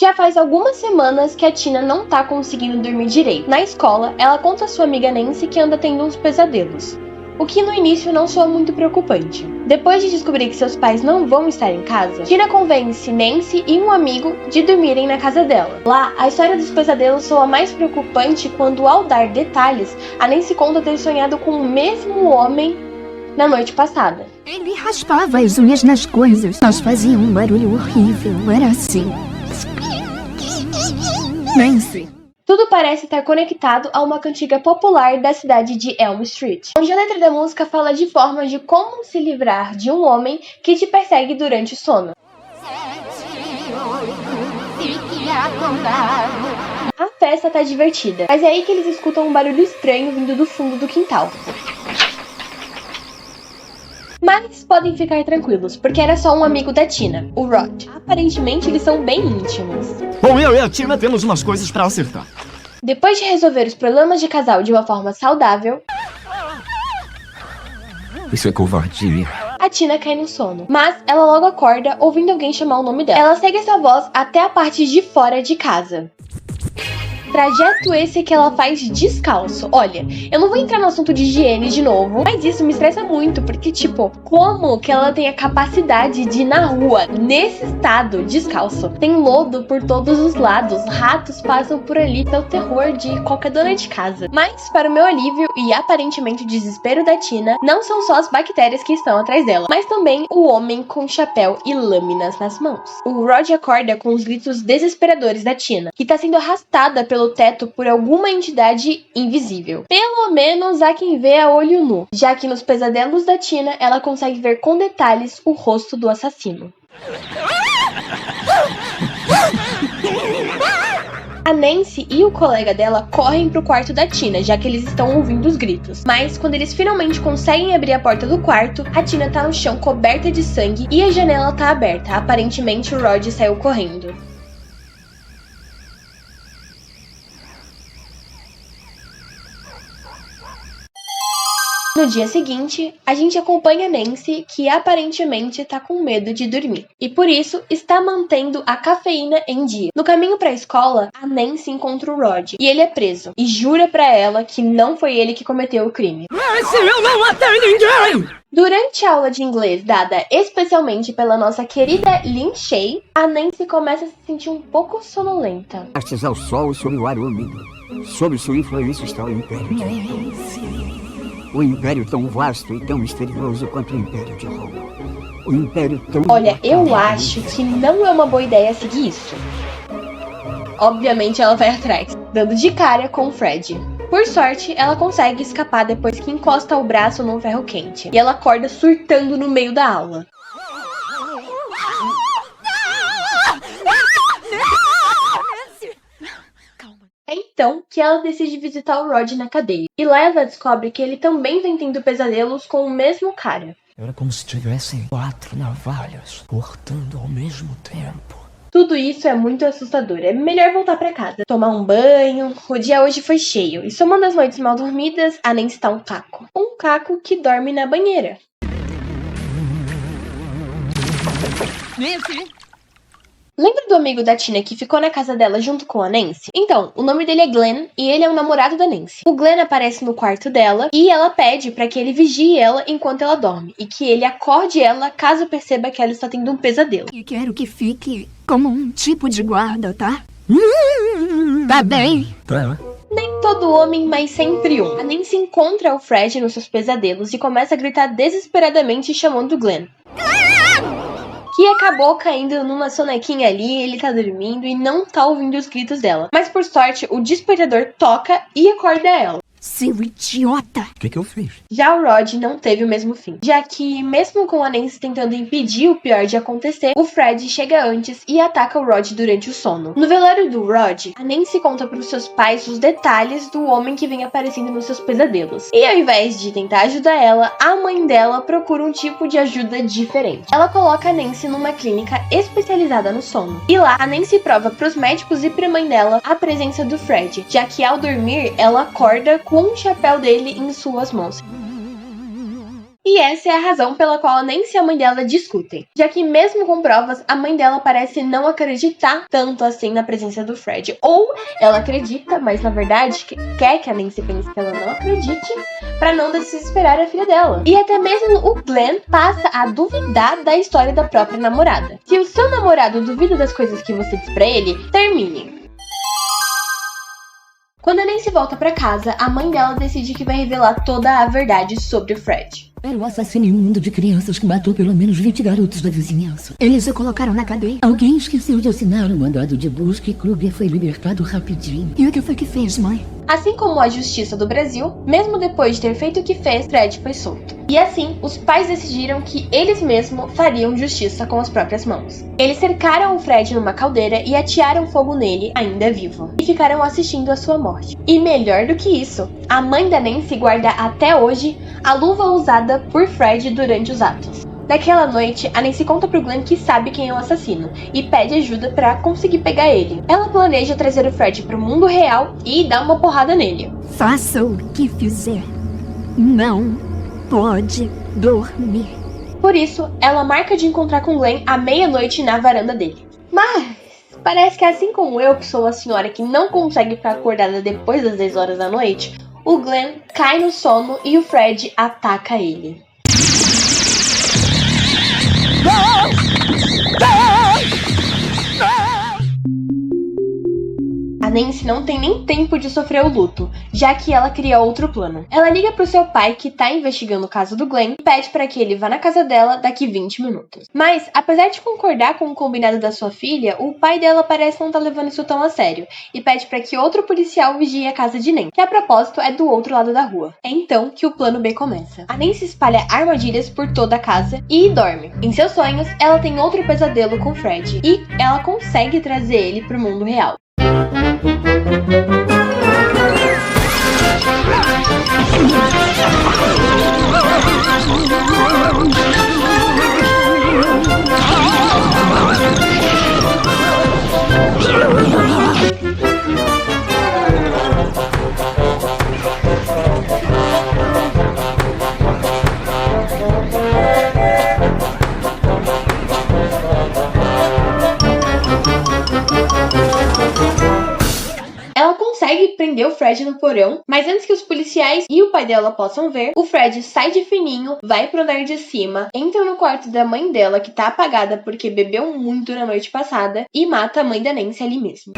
Já faz algumas semanas que a Tina não tá conseguindo dormir direito. Na escola, ela conta à sua amiga Nancy que anda tendo uns pesadelos, o que no início não soa muito preocupante. Depois de descobrir que seus pais não vão estar em casa, Tina convence Nancy e um amigo de dormirem na casa dela. Lá, a história dos pesadelos soa mais preocupante quando, ao dar detalhes, a Nancy conta ter sonhado com o mesmo homem na noite passada. Ele raspava as unhas nas coisas. Nós fazíamos um barulho horrível. Era assim. Nancy. Tudo parece estar conectado a uma cantiga popular da cidade de Elm Street, onde a letra da música fala de formas de como se livrar de um homem que te persegue durante o sono. A festa tá divertida, mas é aí que eles escutam um barulho estranho vindo do fundo do quintal. Mas podem ficar tranquilos, porque era só um amigo da Tina, o Rod. Aparentemente eles são bem íntimos. Bom, eu e a Tina temos umas coisas pra acertar. Depois de resolver os problemas de casal de uma forma saudável, Isso é covardia. a Tina cai no sono. Mas ela logo acorda ouvindo alguém chamar o nome dela. Ela segue essa voz até a parte de fora de casa. Trajeto esse que ela faz descalço. Olha, eu não vou entrar no assunto de higiene de novo, mas isso me estressa muito, porque tipo, como que ela tem a capacidade de ir na rua, nesse estado, descalço? Tem lodo por todos os lados, ratos passam por ali, é o terror de qualquer dona de casa. Mas, para o meu alívio e aparentemente o desespero da Tina, não são só as bactérias que estão atrás dela, mas também o homem com chapéu e lâminas nas mãos. O Rod acorda com os gritos desesperadores da Tina, que tá sendo arrastada pelo teto por alguma entidade invisível. Pelo menos há quem vê a olho nu, já que nos pesadelos da Tina ela consegue ver com detalhes o rosto do assassino. A Nancy e o colega dela correm pro quarto da Tina, já que eles estão ouvindo os gritos. Mas quando eles finalmente conseguem abrir a porta do quarto, a Tina tá no chão coberta de sangue e a janela tá aberta. Aparentemente o Rod saiu correndo. No dia seguinte, a gente acompanha Nancy, que aparentemente tá com medo de dormir, e por isso está mantendo a cafeína em dia. No caminho pra escola, a Nancy encontra o Rod, e ele é preso, e jura pra ela que não foi ele que cometeu o crime. Mas eu não matei ninguém! Durante a aula de inglês dada especialmente pela nossa querida Lin Shay, a Nancy começa a se sentir um pouco sonolenta. Graças ao sol sob o ar úmido, sob sua influência está o Império de Roma. O Império tão vasto e tão misterioso quanto o Império de Roma. O Império tão... Olha, eu acho que não é uma boa ideia seguir isso. Obviamente ela vai atrás, dando de cara com o Fred. Por sorte, ela consegue escapar depois que encosta o braço num ferro quente. E ela acorda surtando no meio da aula. É então que ela decide visitar o Rod na cadeia. E lá ela descobre que ele também vem tendo pesadelos com o mesmo cara. Era como se tivessem 4 navalhas cortando ao mesmo tempo. Tudo isso é muito assustador. É melhor voltar pra casa, tomar um banho. O dia hoje foi cheio. E somando as noites mal dormidas, a Nancy tá um caco. Um caco que dorme na banheira. Nancy. Lembra do amigo da Tina que ficou na casa dela junto com a Nancy? Então, o nome dele é Glenn e ele é o namorado da Nancy. O Glenn aparece no quarto dela e ela pede pra que ele vigie ela enquanto ela dorme e que ele acorde ela caso perceba que ela está tendo um pesadelo. E quero que fique como um tipo de guarda, tá? Tá bem? Tá. Nem todo homem, mas sempre um. A Nancy encontra o Fred nos seus pesadelos e começa a gritar desesperadamente chamando o Glenn. Que acabou caindo numa sonequinha ali, ele tá dormindo e não tá ouvindo os gritos dela. Mas por sorte, o despertador toca e acorda ela. Seu idiota! O que eu fiz? Já o Rod não teve o mesmo fim, já que, mesmo com a Nancy tentando impedir o pior de acontecer, o Fred chega antes e ataca o Rod durante o sono. No velório do Rod, a Nancy conta para os seus pais os detalhes do homem que vem aparecendo nos seus pesadelos. E ao invés de tentar ajudar ela, a mãe dela procura um tipo de ajuda diferente. Ela coloca a Nancy numa clínica especializada no sono. E lá, a Nancy prova para os médicos e para a mãe dela a presença do Fred, já que ao dormir, ela acorda com o chapéu dele em suas mãos. E essa é a razão pela qual a Nancy e a mãe dela discutem, já que mesmo com provas, a mãe dela parece não acreditar tanto assim na presença do Fred. Ou ela acredita, mas na verdade quer que a Nancy pense que ela não acredite, pra não desesperar a filha dela. E até mesmo o Glenn passa a duvidar da história da própria namorada. Se o seu namorado duvida das coisas que você diz pra ele, termine. Quando a Nancy volta pra casa, a mãe dela decide que vai revelar toda a verdade sobre o Fred. Era o assassino imundo de crianças que matou pelo menos 20 garotos da vizinhança. Eles o colocaram na cadeia. Alguém esqueceu de assinar o mandado de busca e Kruger foi libertado rapidinho. E o que foi que fez, mãe? Assim como a Justiça do Brasil, mesmo depois de ter feito o que fez, Fred foi solto. E assim, os pais decidiram que eles mesmos fariam justiça com as próprias mãos. Eles cercaram o Fred numa caldeira e atearam fogo nele, ainda vivo, e ficaram assistindo a sua morte. E melhor do que isso, a mãe da Nancy guarda até hoje a luva usada por Fred durante os atos. Naquela noite, a Nancy conta pro Glenn que sabe quem é o assassino e pede ajuda pra conseguir pegar ele. Ela planeja trazer o Fred pro mundo real e dar uma porrada nele. Faça o que fizer. Não pode dormir. Por isso, ela marca de encontrar com Glenn à meia-noite na varanda dele. Mas parece que assim como eu, que sou a senhora que não consegue ficar acordada depois das 10 horas da noite, o Glenn cai no sono e o Fred ataca ele. A Nancy não tem nem tempo de sofrer o luto, já que ela cria outro plano. Ela liga pro seu pai, que tá investigando o caso do Glenn, e pede para que ele vá na casa dela daqui 20 minutos. Mas, apesar de concordar com o combinado da sua filha, o pai dela parece não tá levando isso tão a sério, e pede para que outro policial vigie a casa de Nancy, que a propósito é do outro lado da rua. É então que o plano B começa. A Nancy espalha armadilhas por toda a casa e dorme. Em seus sonhos, ela tem outro pesadelo com Fred, e ela consegue trazer ele pro mundo real. Ela consegue prender o Fred no porão, mas antes que os policiais e o pai dela possam ver, o Fred sai de fininho, vai pro andar de cima, entra no quarto da mãe dela, que tá apagada porque bebeu muito na noite passada, e mata a mãe da Nancy ali mesmo.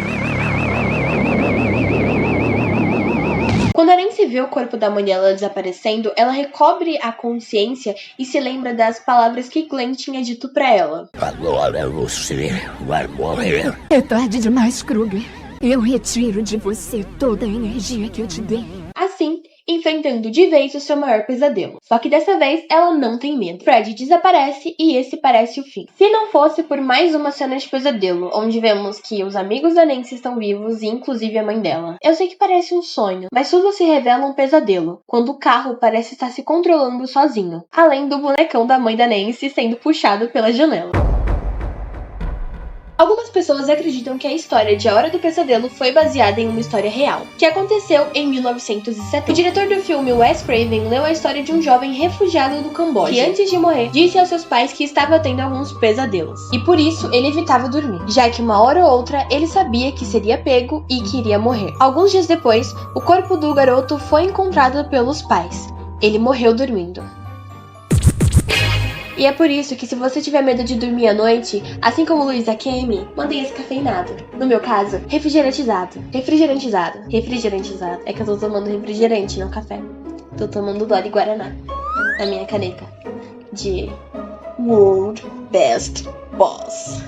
Quando a Nancy vê o corpo da mãe dela desaparecendo, ela recobre a consciência e se lembra das palavras que Glenn tinha dito pra ela. Agora você vai morrer. É tarde demais, Kruger. Eu retiro de você toda a energia que eu te dei. Assim, enfrentando de vez o seu maior pesadelo. Só que dessa vez ela não tem medo. Fred desaparece e esse parece o fim. Se não fosse por mais uma cena de pesadelo, onde vemos que os amigos da Nancy estão vivos e inclusive a mãe dela. Eu sei que parece um sonho, mas tudo se revela um pesadelo, quando o carro parece estar se controlando sozinho, além do bonecão da mãe da Nancy sendo puxado pela janela. Algumas pessoas acreditam que a história de A Hora do Pesadelo foi baseada em uma história real, que aconteceu em 1970. O diretor do filme, Wes Craven, leu a história de um jovem refugiado do Camboja, que antes de morrer, disse aos seus pais que estava tendo alguns pesadelos, e por isso ele evitava dormir, já que uma hora ou outra ele sabia que seria pego e que iria morrer. Alguns dias depois, o corpo do garoto foi encontrado pelos pais. Ele morreu dormindo. E é por isso que se você tiver medo de dormir à noite, assim como Luísa Kemi, mantenha-se cafeinado. No meu caso, refrigerantizado. Refrigerantizado. Refrigerantizado. É que eu tô tomando refrigerante, não café. Tô tomando Dolly Guaraná. Na minha caneca de World Best Boss.